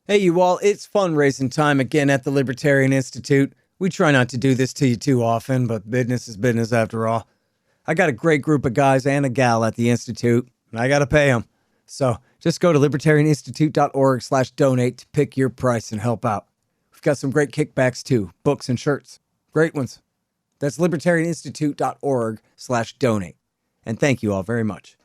Hey, you all, it's fundraising time again at the Libertarian Institute. We try not to do this to you too often, but business is business after all. I got a great group of guys and a gal at the Institute, and I got to pay them. So just go to libertarianinstitute.org/donate to pick your price and help out. We've got some great kickbacks too, books and shirts. Great ones. That's libertarianinstitute.org/donate. And thank you all very much.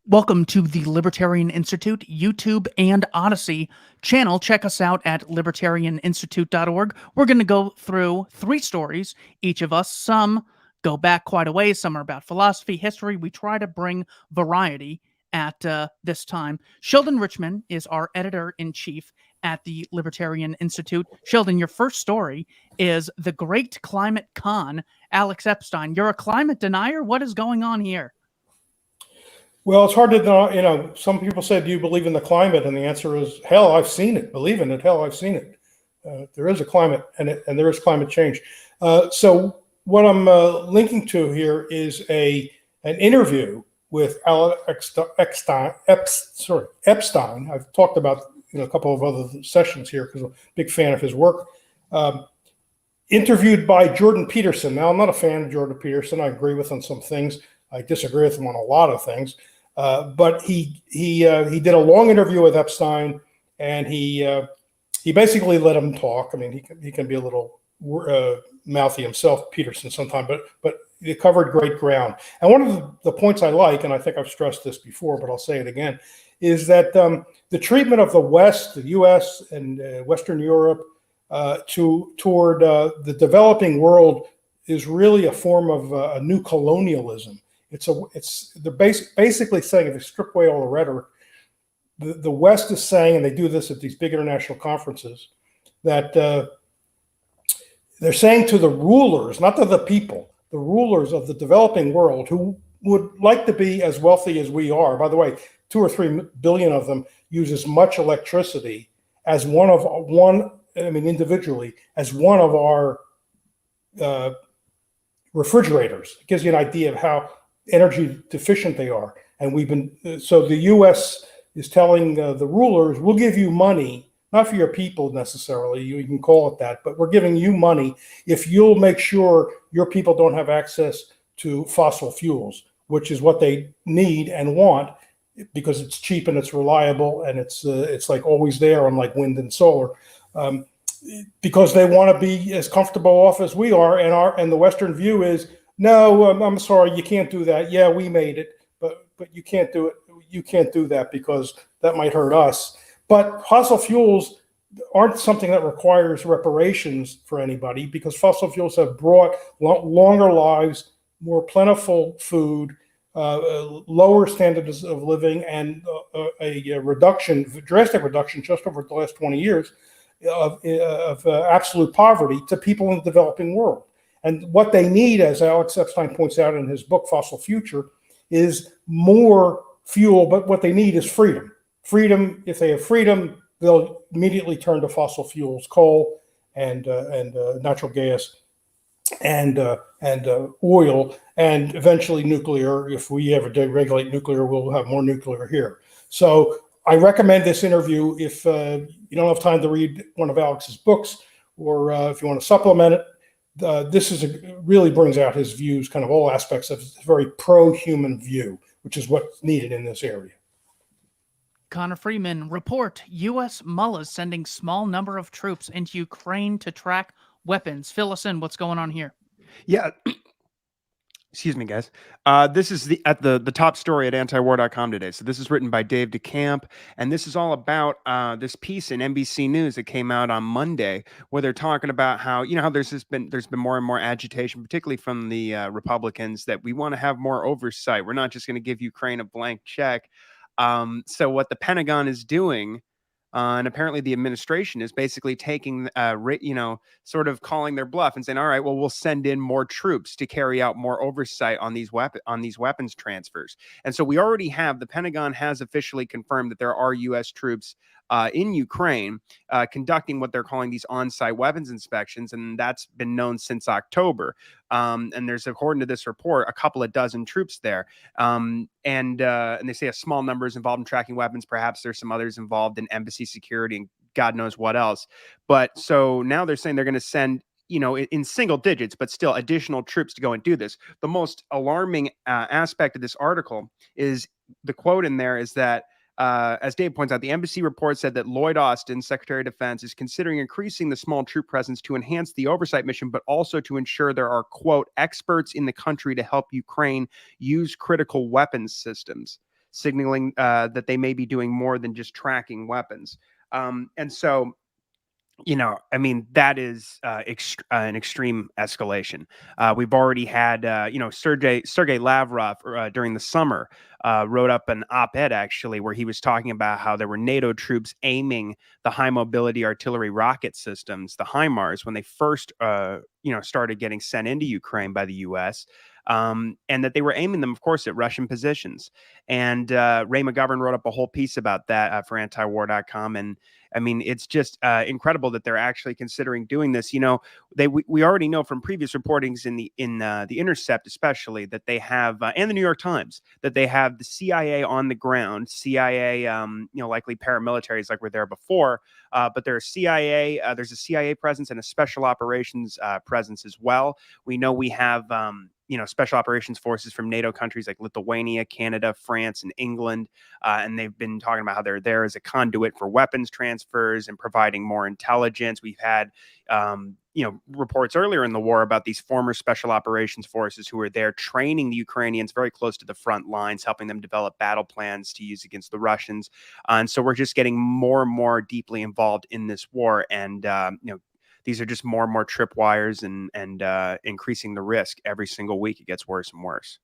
Welcome to the Libertarian Institute YouTube and Odyssey channel. Check us out at libertarianinstitute.org. We're going to go through 3 stories, each of us. Some go back quite a ways. Some are about philosophy, history. We try to bring variety at this time. Sheldon Richman is our editor-in-chief at the Libertarian Institute. Sheldon, your first story is The Great Climate Con. Alex Epstein, you're a climate denier? What is going on here? Well, it's hard to know. Some people say, do you believe in the climate? And the answer is, hell, I've seen it. Believe in it. Hell, I've seen it. There is a climate, and there is climate change. So what I'm linking to here is an interview with Alex Epstein. I've talked about a couple of other sessions here because I'm a big fan of his work. Interviewed by Jordan Peterson. Now, I'm not a fan of Jordan Peterson. I agree with him on some things. I disagree with him on a lot of things. But he did a long interview with Epstein, and he basically let him talk. I mean, he can be a little mouthy himself, Peterson, sometimes, but he covered great ground. And one of the points I like, and I think I've stressed this before, but I'll say it again, is that the treatment of the West, the U.S. and Western Europe, toward the developing world is really a form of a new colonialism. They're basically saying, if you strip away all the rhetoric, the West is saying, and they do this at these big international conferences, that they're saying to the rulers, not to the people, the rulers of the developing world who would like to be as wealthy as we are. By the way, 2 or 3 billion of them use as much electricity as individually, as one of our refrigerators. It gives you an idea of how energy deficient they are. And so the U.S. is telling the rulers, we'll give you money, not for your people necessarily, you can call it that, but we're giving you money if you'll make sure your people don't have access to fossil fuels, which is what they need and want, because it's cheap and it's reliable and it's like always there, unlike wind and solar, because they want to be as comfortable off as we are. And the Western view is, no, I'm sorry, you can't do that. Yeah, we made it, but you can't do it. You can't do that because that might hurt us. But fossil fuels aren't something that requires reparations for anybody, because fossil fuels have brought longer lives, more plentiful food, lower standards of living, and a drastic reduction just over the last 20 years of absolute poverty to people in the developing world. And what they need, as Alex Epstein points out in his book, Fossil Future, is more fuel, but what they need is freedom. Freedom, if they have freedom, they'll immediately turn to fossil fuels, coal and natural gas and oil, and eventually nuclear. If we ever deregulate nuclear, we'll have more nuclear here. So I recommend this interview if you don't have time to read one of Alex's books, or if you want to supplement it. Really brings out his views, kind of all aspects of his very pro-human view, which is what's needed in this area. Connor Freeman, report U.S. mullahs sending small number of troops into Ukraine to track weapons. Fill us in. What's going on here? Yeah. Excuse me, guys. This is the top story at antiwar.com today. So this is written by Dave DeCamp, and this is all about this piece in NBC News that came out on Monday, where they're talking about how there's been more and more agitation, particularly from the Republicans, that we want to have more oversight. We're not just going to give Ukraine a blank check. So what the Pentagon is doing, and apparently the administration is basically taking, sort of calling their bluff and saying, all right, well, we'll send in more troops to carry out more oversight on these weapons transfers. And so we already have, the Pentagon has officially confirmed that there are U.S. troops in Ukraine conducting what they're calling these on-site weapons inspections, and that's been known since October. And there's, according to this report, a couple of dozen troops there. And they say a small number is involved in tracking weapons. Perhaps there's some others involved in embassy security and God knows what else. But so now they're saying they're going to send, in single digits, but still additional troops to go and do this. The most alarming aspect of this article is the quote in there is that, as Dave points out, the embassy report said that Lloyd Austin, Secretary of Defense, is considering increasing the small troop presence to enhance the oversight mission, but also to ensure there are, quote, experts in the country to help Ukraine use critical weapons systems, signaling that they may be doing more than just tracking weapons. And so, that is an extreme escalation. We've already had, Sergei Lavrov during the summer wrote up an op-ed, actually, where he was talking about how there were NATO troops aiming the high mobility artillery rocket systems, the HIMARS, when they first, started getting sent into Ukraine by the U.S., and that they were aiming them, of course, at Russian positions. And Ray McGovern wrote up a whole piece about that for antiwar.com. And it's just incredible that they're actually considering doing this. We already know from previous reportings in the Intercept, especially, that they have, and the New York Times, that they have the CIA on the ground. CIA, likely paramilitaries like were there before, but there's a CIA presence and a special operations presence as well. We know we have special operations forces from NATO countries like Lithuania, Canada, France, and England. And they've been talking about how they're there as a conduit for weapons transfers and providing more intelligence. We've had, reports earlier in the war about these former special operations forces who were there training the Ukrainians very close to the front lines, helping them develop battle plans to use against the Russians. And so we're just getting more and more deeply involved in this war. And, these are just more and more tripwires and increasing the risk every single week. It gets worse and worse.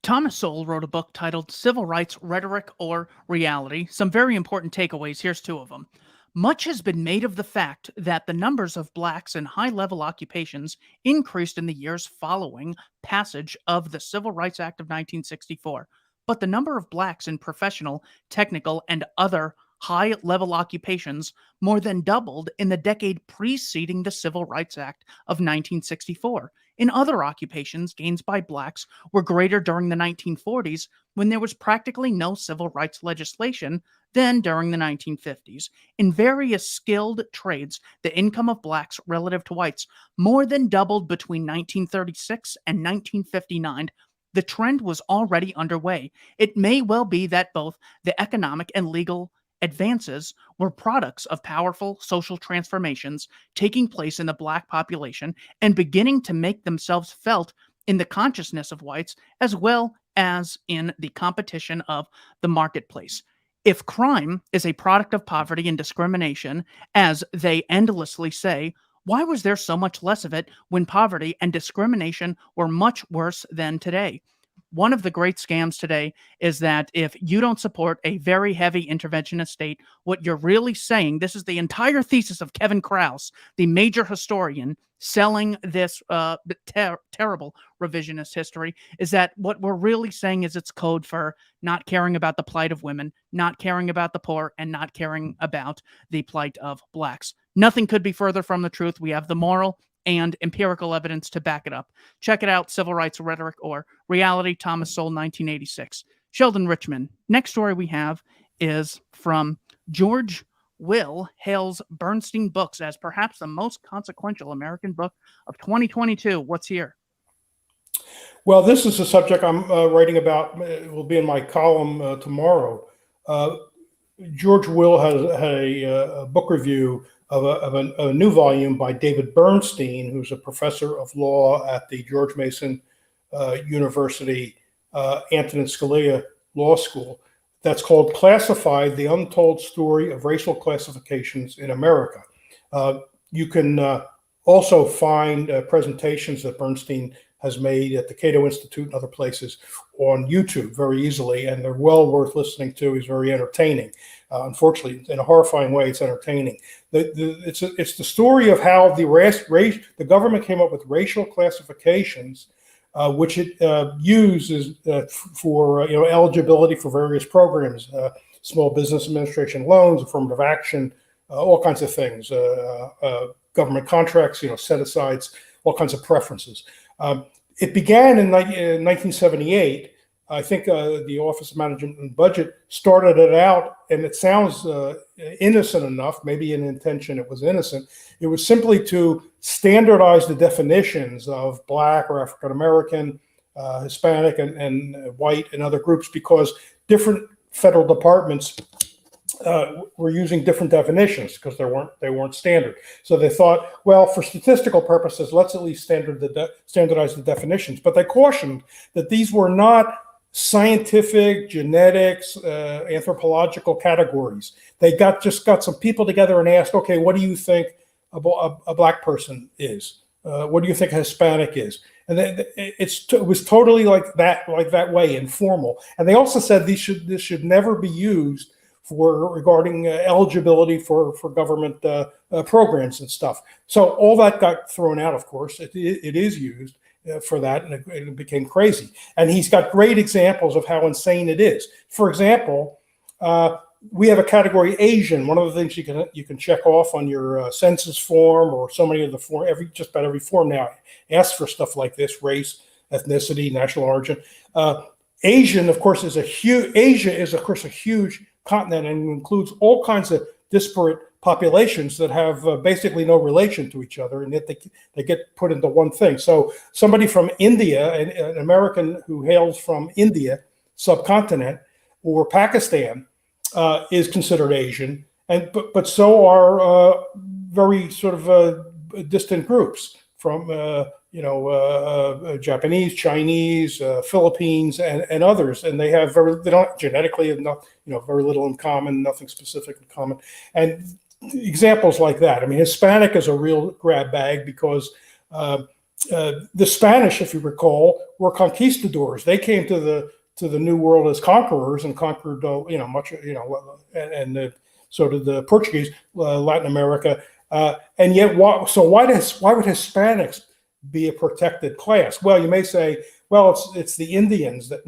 Thomas Sowell wrote a book titled Civil Rights, Rhetoric or Reality. Some very important takeaways. Here's two of them. Much has been made of the fact that the numbers of blacks in high-level occupations increased in the years following passage of the Civil Rights Act of 1964. But the number of blacks in professional, technical, and other high-level occupations more than doubled in the decade preceding the Civil Rights Act of 1964. In other occupations, gains by blacks were greater during the 1940s, when there was practically no civil rights legislation, than during the 1950s. In various skilled trades, the income of blacks relative to whites more than doubled between 1936 and 1959. The trend was already underway. It may well be that both the economic and legal advances were products of powerful social transformations taking place in the black population and beginning to make themselves felt in the consciousness of whites as well as in the competition of the marketplace. If crime is a product of poverty and discrimination, as they endlessly say, why was there so much less of it when poverty and discrimination were much worse than today? One of the great scams today is that if you don't support a very heavy interventionist state, what you're really saying, this is the entire thesis of Kevin Krause, the major historian selling this terrible revisionist history, is that what we're really saying is it's code for not caring about the plight of women, not caring about the poor, and not caring about the plight of blacks. Nothing could be further from the truth. We have the moral and empirical evidence to back it up. Check it out, Civil Rights, Rhetoric or Reality, Thomas Sowell, 1986. Sheldon Richman. Next story we have is from George Will hails Bernstein Books as perhaps the most consequential American book of 2022. What's here? Well, this is a subject I'm writing about. It will be in my column tomorrow. George Will has a book review of a new volume by David Bernstein, who's a professor of law at the George Mason University Antonin Scalia Law School. That's called Classified, The Untold Story of Racial Classifications in America. You can also find presentations that Bernstein has made at the Cato Institute and other places on YouTube very easily, and they're well worth listening to. He's very entertaining. Unfortunately, in a horrifying way, it's entertaining. It's the story of how the government came up with racial classifications, which it uses for eligibility for various programs, small business administration loans, affirmative action, all kinds of things, government contracts, set-asides, all kinds of preferences. It began in 1978. I think the Office of Management and Budget started it out, and it sounds innocent enough, maybe in intention it was innocent. It was simply to standardize the definitions of Black or African American, Hispanic, and white and other groups, because different federal departments were using different definitions because they weren't standard. So they thought, well, for statistical purposes, let's at least standardize the definitions. But they cautioned that these were not scientific, genetics, anthropological categories. They just got some people together and asked, okay, what do you think a Black person is? What do you think a Hispanic is? And it was totally like that way, informal. And they also said this should never be used regarding eligibility for government programs and stuff. So all that got thrown out. Of course, it is used for that, and it became crazy. And he's got great examples of how insane it is. For example, we have a category Asian. One of the things you can check off on your census form, or so many of the form, just about every form now asks for stuff like this: race, ethnicity, national origin. Asian, of course, Asia is of course a huge continent and includes all kinds of disparate populations that have basically no relation to each other, and yet they get put into one thing. So somebody from India, an American who hails from India subcontinent or Pakistan, is considered Asian, but so are very sort of distant groups from Japanese, Chinese, Philippines, and others, and they don't genetically have very little in common, nothing specific in common, and examples like that. I mean, Hispanic is a real grab bag because the Spanish, if you recall, were conquistadors. They came to the New World as conquerors and conquered much, and so did the Portuguese, Latin America, and yet why would Hispanics be a protected class? Well, you may say, well, it's the Indians that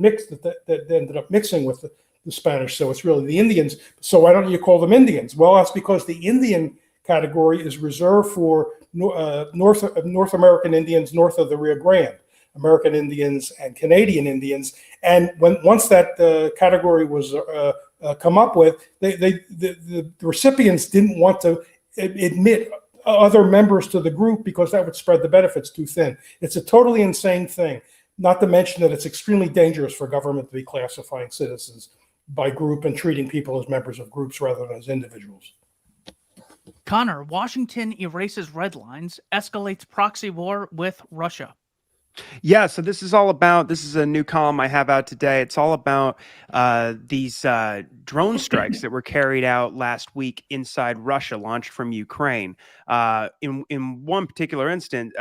ended up mixing with the Spanish, so it's really the Indians. So why don't you call them Indians? Well, that's because the Indian category is reserved for North American Indians north of the Rio Grande, American Indians and Canadian Indians. And once that category was come up with, the recipients didn't want to admit other members to the group because that would spread the benefits too thin. It's a totally insane thing, not to mention that it's extremely dangerous for government to be classifying citizens by group and treating people as members of groups rather than as individuals. Connor, Washington erases red lines, escalates proxy war with Russia. Yeah, so this is a new column I have out today. It's all about these drone strikes that were carried out last week inside Russia, launched from Ukraine. In one particular instance,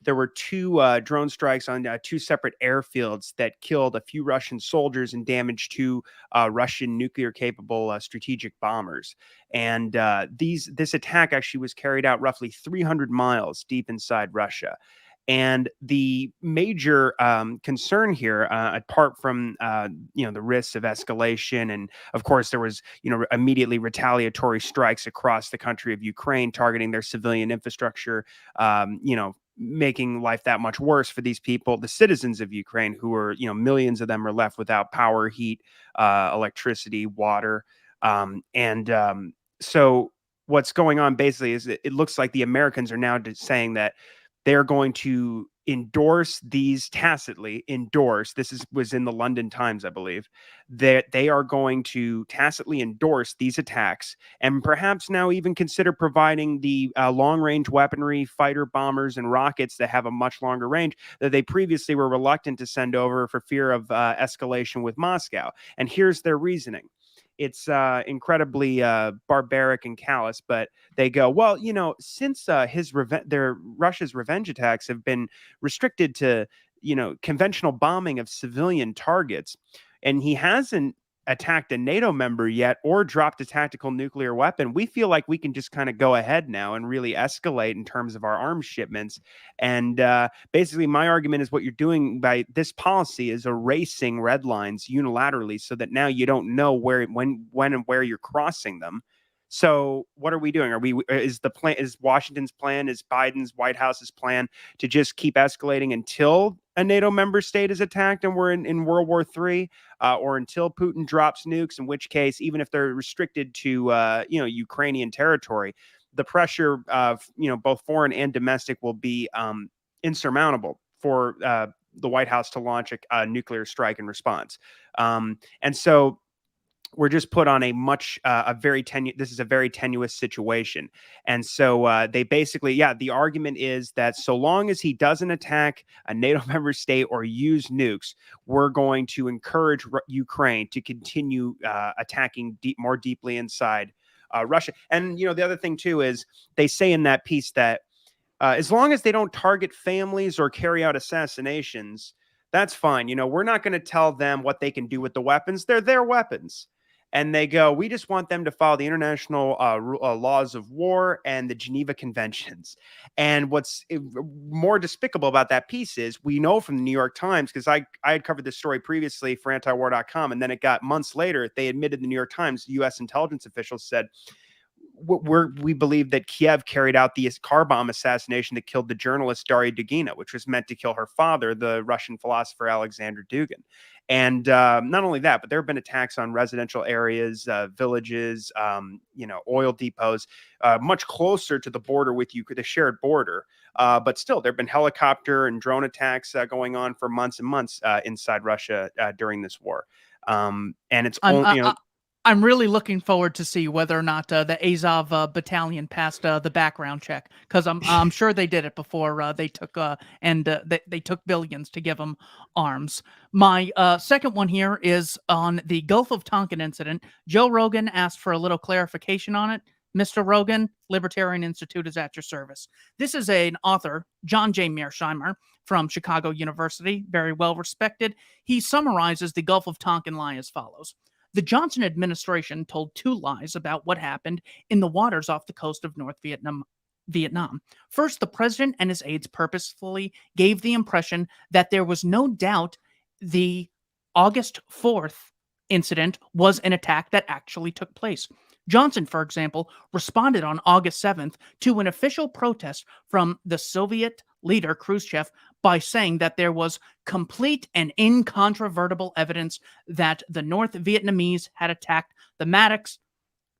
there were two drone strikes on two separate airfields that killed a few Russian soldiers and damaged two Russian nuclear-capable strategic bombers. And this attack actually was carried out roughly 300 miles deep inside Russia. And the major concern here, apart from the risks of escalation, and of course there was immediately retaliatory strikes across the country of Ukraine targeting their civilian infrastructure, making life that much worse for these people, the citizens of Ukraine, who are millions of them are left without power, heat, electricity, water, so what's going on basically is it looks like the Americans are now saying that they're going to tacitly endorse, was in the London Times, I believe, that they are going to tacitly endorse these attacks and perhaps now even consider providing the long-range weaponry, fighter bombers, and rockets that have a much longer range that they previously were reluctant to send over for fear of escalation with Moscow. And here's their reasoning. It's incredibly barbaric and callous, but they go, well, since Russia's revenge attacks have been restricted to, conventional bombing of civilian targets, and he hasn't attacked a NATO member yet or dropped a tactical nuclear weapon, we feel like we can just kind of go ahead now and really escalate in terms of our arms shipments. And basically my argument is what you're doing by this policy is erasing red lines unilaterally so that now you don't know when and where you're crossing them. So what are we doing? Is Washington's plan, is Biden's White House's plan to just keep escalating until a NATO member state is attacked and we're in World War III, or until Putin drops nukes, in which case, even if they're restricted to, Ukrainian territory, the pressure of, both foreign and domestic will be insurmountable for the White House to launch a nuclear strike in response. And so we're just put on this is a very tenuous situation. And so they basically, the argument is that so long as he doesn't attack a NATO member state or use nukes, we're going to encourage Ukraine to continue attacking more deeply inside Russia. And, the other thing too is they say in that piece that as long as they don't target families or carry out assassinations, that's fine. We're not going to tell them what they can do with the weapons. They're their weapons. And they go, we just want them to follow the international laws of war and the Geneva Conventions. And what's more despicable about that piece is we know from the New York Times, because I had covered this story previously for antiwar.com, and then it got months later, they admitted the New York Times, U.S. intelligence officials said, we believe that Kiev carried out the car bomb assassination that killed the journalist Daria Dugina, which was meant to kill her father, the Russian philosopher Alexander Dugin. And not only that, but there have been attacks on residential areas, villages, oil depots, much closer to the border with the shared border. But still, there have been helicopter and drone attacks going on for months and months inside Russia during this war. And it's I'm really looking forward to see whether or not the Azov battalion passed the background check, because I'm sure they did it before they took they took billions to give them arms. My second one here is on the Gulf of Tonkin incident. Joe Rogan asked for a little clarification on it. Mr. Rogan, Libertarian Institute is at your service. This is an author, John J. Mearsheimer from Chicago University, very well respected. He summarizes the Gulf of Tonkin lie as follows. The Johnson administration told two lies about what happened in the waters off the coast of North Vietnam. First, the president and his aides purposefully gave the impression that there was no doubt the August 4th incident was an attack that actually took place. Johnson, for example, responded on August 7th to an official protest from the Soviet leader Khrushchev by saying that there was complete and incontrovertible evidence that the North Vietnamese had attacked the Maddox.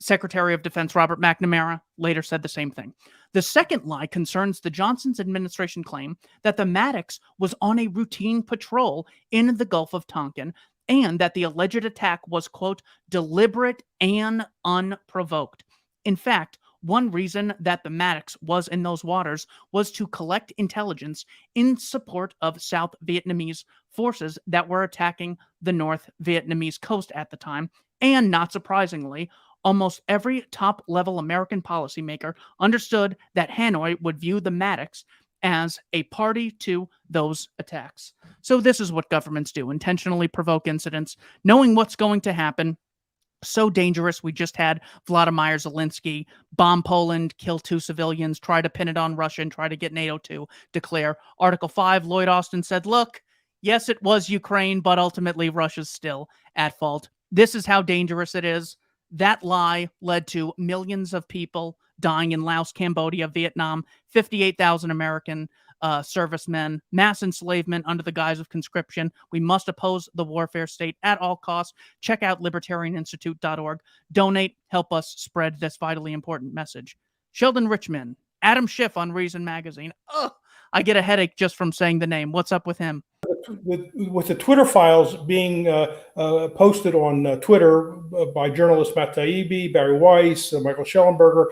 Secretary of Defense Robert McNamara later said the same thing. The second lie concerns the Johnson administration claim that the Maddox was on a routine patrol in the Gulf of Tonkin and that the alleged attack was, quote, deliberate and unprovoked. In fact, one reason that the Maddox was in those waters was to collect intelligence in support of South Vietnamese forces that were attacking the North Vietnamese coast at the time. And not surprisingly, almost every top-level American policymaker understood that Hanoi would view the Maddox as a party to those attacks. So this is what governments do, intentionally provoke incidents, knowing what's going to happen. So dangerous. We just had Vladimir Zelensky bomb Poland, kill 2 civilians, try to pin it on Russia, and try to get NATO to declare Article 5. Lloyd Austin said, look, yes, it was Ukraine, but ultimately Russia's still at fault. This is how dangerous it is. That lie led to millions of people dying in Laos, Cambodia, Vietnam, 58,000 American servicemen, mass enslavement under the guise of conscription. We must oppose the warfare state at all costs. Check out libertarianinstitute.org. Donate, help us spread this vitally important message. Sheldon Richman, Adam Schiff on Reason Magazine. Ugh, I get a headache just from saying the name. What's up with him? With the Twitter files being posted on Twitter by journalists Matt Taibbi, Barry Weiss, Michael Schellenberger,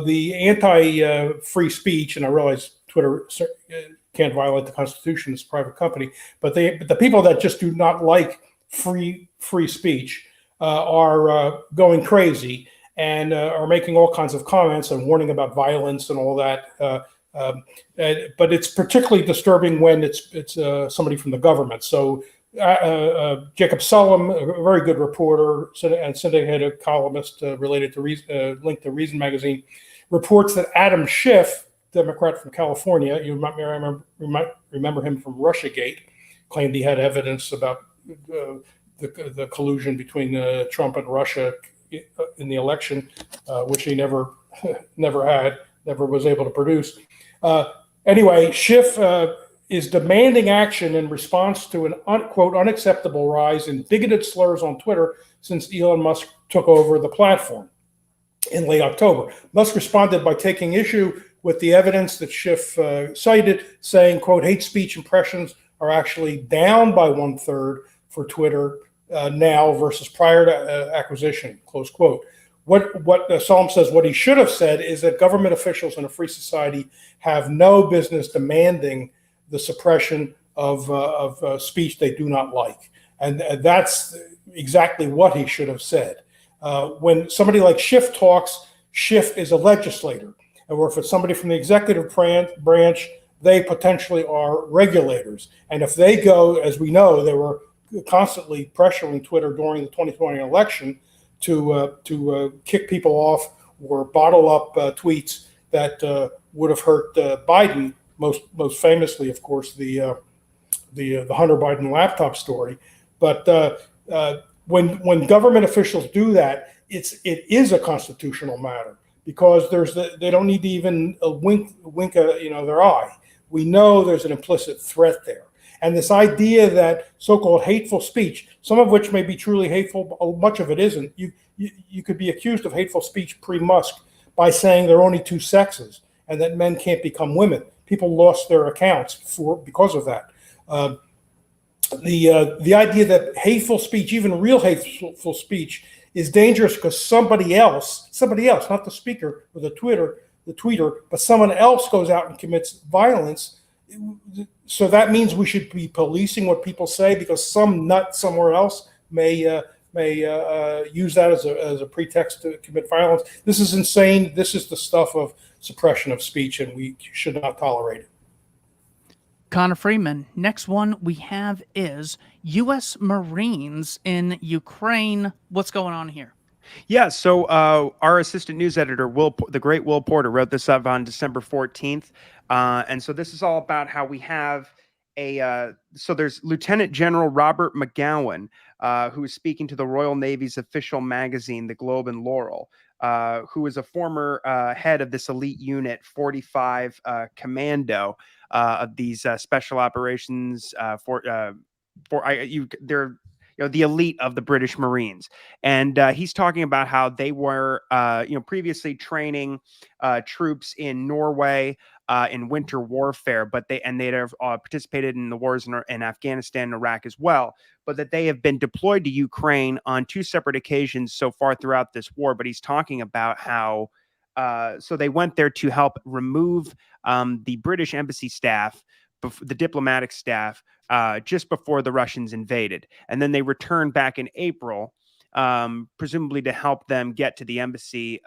the anti-free speech, and I realize Twitter can't violate the Constitution; it's a private company. But the people that just do not like free speech are going crazy and are making all kinds of comments and warning about violence and all that. But it's particularly disturbing when it's somebody from the government. So Jacob Sullum, a very good reporter and syndicated columnist related to linked to Reason Magazine, reports that Adam Schiff, Democrat from California, you might remember him from Russiagate, claimed he had evidence about the collusion between Trump and Russia in the election, which he never never was able to produce. Anyway, Schiff is demanding action in response to an quote unacceptable rise in bigoted slurs on Twitter since Elon Musk took over the platform in late October. Musk responded by taking issue with the evidence that Schiff cited, saying, quote, hate speech impressions are actually down by 1/3 for Twitter now versus prior to acquisition, close quote. What Psalm says, what he should have said is that government officials in a free society have no business demanding the suppression of speech they do not like. And that's exactly what he should have said. When somebody like Schiff talks, Schiff is a legislator. Or if it's somebody from the executive branch, they potentially are regulators. And if they go, as we know, they were constantly pressuring Twitter during the 2020 election to kick people off or bottle up tweets that would have hurt Biden. Most famously, of course, the Hunter Biden laptop story. But when government officials do that, it is a constitutional matter, because they don't need to even wink their eye. We know there's an implicit threat there. And this idea that so-called hateful speech, some of which may be truly hateful, much of it isn't. You could be accused of hateful speech pre-Musk by saying there are only two sexes and that men can't become women. People lost their accounts because of that. The idea that hateful speech, even real hateful speech, is dangerous because somebody else, not the speaker or the tweeter, but someone else goes out and commits violence. So that means we should be policing what people say because some nut somewhere else may use that as a pretext to commit violence. This is insane. This is the stuff of suppression of speech, and we should not tolerate it. Connor Freeman, next one we have is U.S. Marines in Ukraine. What's going on here? Yeah, so our assistant news editor, the great Will Porter, wrote this up on December 14th. And so this is all about how we have so there's Lieutenant General Robert McGowan, who is speaking to the Royal Navy's official magazine, The Globe and Laurel, who is a former head of this elite unit, 45 Commando, of these special operations they're the elite of the British Marines. And he's talking about how they were previously training troops in Norway in winter warfare, but they'd have participated in the wars in Afghanistan and Iraq as well, but that they have been deployed to Ukraine on 2 separate occasions so far throughout this war. But he's talking about how so they went there to help remove the British embassy staff, the diplomatic staff, just before the Russians invaded. And then they returned back in April, presumably to help them get to the embassy,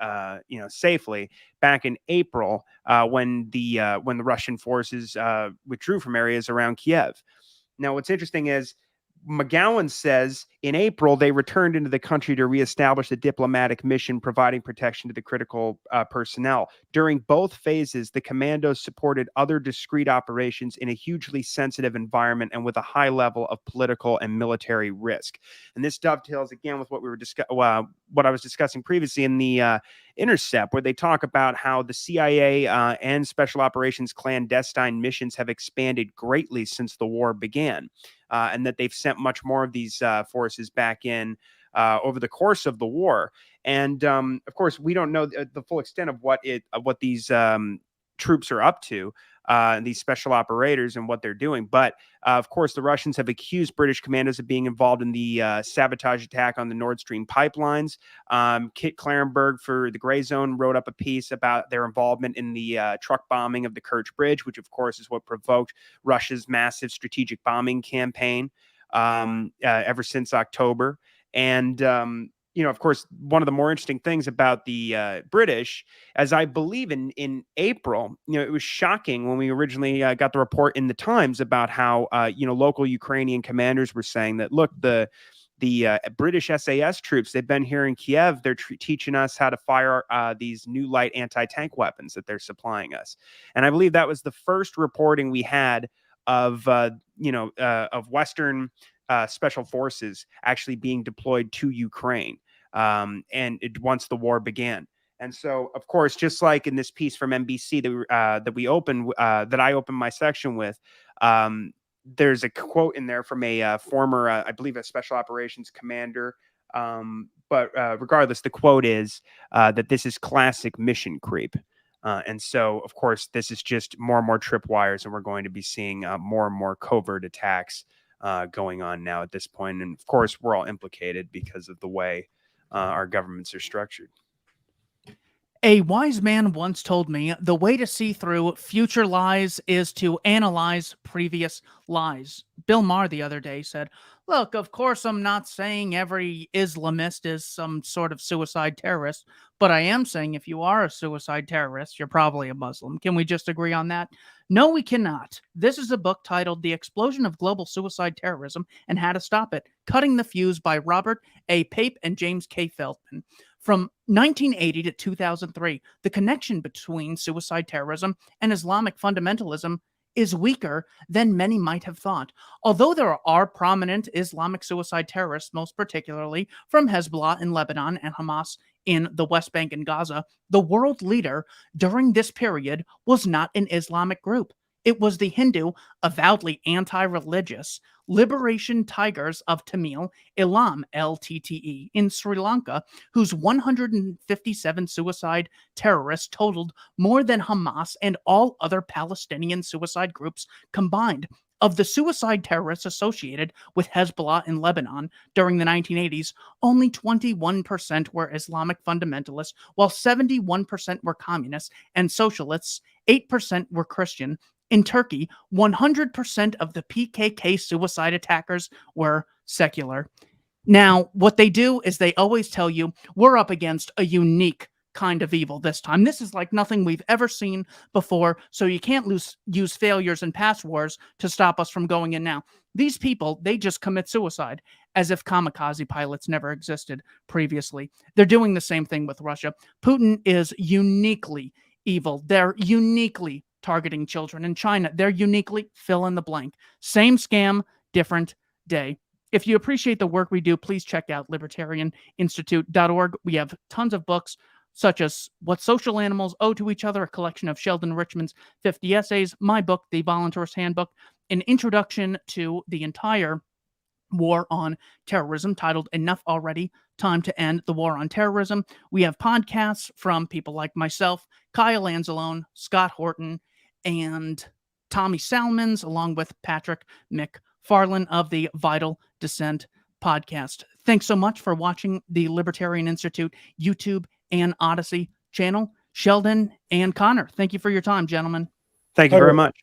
safely back in April, when the Russian forces withdrew from areas around Kiev. Now, what's interesting is McGowan says in April, they returned into the country to reestablish a diplomatic mission providing protection to the critical personnel. During both phases, the commandos supported other discrete operations in a hugely sensitive environment and with a high level of political and military risk. And this dovetails again with what we were what I was discussing previously in the Intercept, where they talk about how the CIA and Special Operations clandestine missions have expanded greatly since the war began. And that they've sent much more of these forces back in over the course of the war. And of course, we don't know the full extent of what these troops are up to, these special operators and what they're doing. But of course, the Russians have accused British commandos of being involved in the sabotage attack on the Nord Stream pipelines. Kit Clarenberg for the Gray Zone wrote up a piece about their involvement in the truck bombing of the Kerch Bridge, which of course is what provoked Russia's massive strategic bombing campaign ever since October. And of course, one of the more interesting things about the British, as I believe in April, it was shocking when we originally got the report in the Times about how, local Ukrainian commanders were saying that, look, the British SAS troops, they've been here in Kiev. They're teaching us how to fire these new light anti-tank weapons that they're supplying us. And I believe that was the first reporting we had of Western special forces actually being deployed to Ukraine. once the war began. And so, of course, just like in this piece from NBC that I opened my section with, there's a quote in there from a former, I believe, a special operations commander. But regardless, the quote is that this is classic mission creep. And so, of course, this is just more and more tripwires, and we're going to be seeing more and more covert attacks going on now at this point. And of course, we're all implicated because of the way our governments are structured. A wise man once told me the way to see through future lies is to analyze previous lies. Bill Maher the other day said, "Look, of course, I'm not saying every Islamist is some sort of suicide terrorist, but I am saying if you are a suicide terrorist, you're probably a Muslim. Can we just agree on that?" No, we cannot. This is a book titled The Explosion of Global Suicide Terrorism and How to Stop It, Cutting the Fuse by Robert A. Pape and James K. Feldman. From 1980 to 2003, the connection between suicide terrorism and Islamic fundamentalism is weaker than many might have thought. Although there are prominent Islamic suicide terrorists, most particularly from Hezbollah in Lebanon and Hamas in the West Bank and Gaza, the world leader during this period was not an Islamic group. It was the Hindu, avowedly anti-religious, Liberation Tigers of Tamil, Ilam LTTE, in Sri Lanka, whose 157 suicide terrorists totaled more than Hamas and all other Palestinian suicide groups combined. Of the suicide terrorists associated with Hezbollah in Lebanon during the 1980s, only 21% were Islamic fundamentalists, while 71% were communists and socialists, 8% were Christian. In Turkey, 100% of the PKK suicide attackers were secular. Now, what they do is they always tell you, we're up against a unique kind of evil this time. This is like nothing we've ever seen before, so you can't use failures in past wars to stop us from going in now. These people, they just commit suicide, as if kamikaze pilots never existed previously. They're doing the same thing with Russia. Putin is uniquely evil. They're uniquely targeting children. In China, they're uniquely fill in the blank. Same scam, different day. If you appreciate the work we do, please check out libertarianinstitute.org. We have tons of books, such as What Social Animals Owe to Each Other, a collection of Sheldon Richman's 50 essays, my book, The Voluntarist Handbook, an introduction to the entire war on terrorism titled Enough Already, Time to End the War on Terrorism. We have podcasts from people like myself, Kyle Anzalone, Scott Horton, and Tommy Salmons, along with Patrick McFarlane of the Vital Dissent podcast. Thanks so much for watching the Libertarian Institute YouTube and Odyssey channel. Sheldon and Connor, thank you for your time, gentlemen. Thank you very much.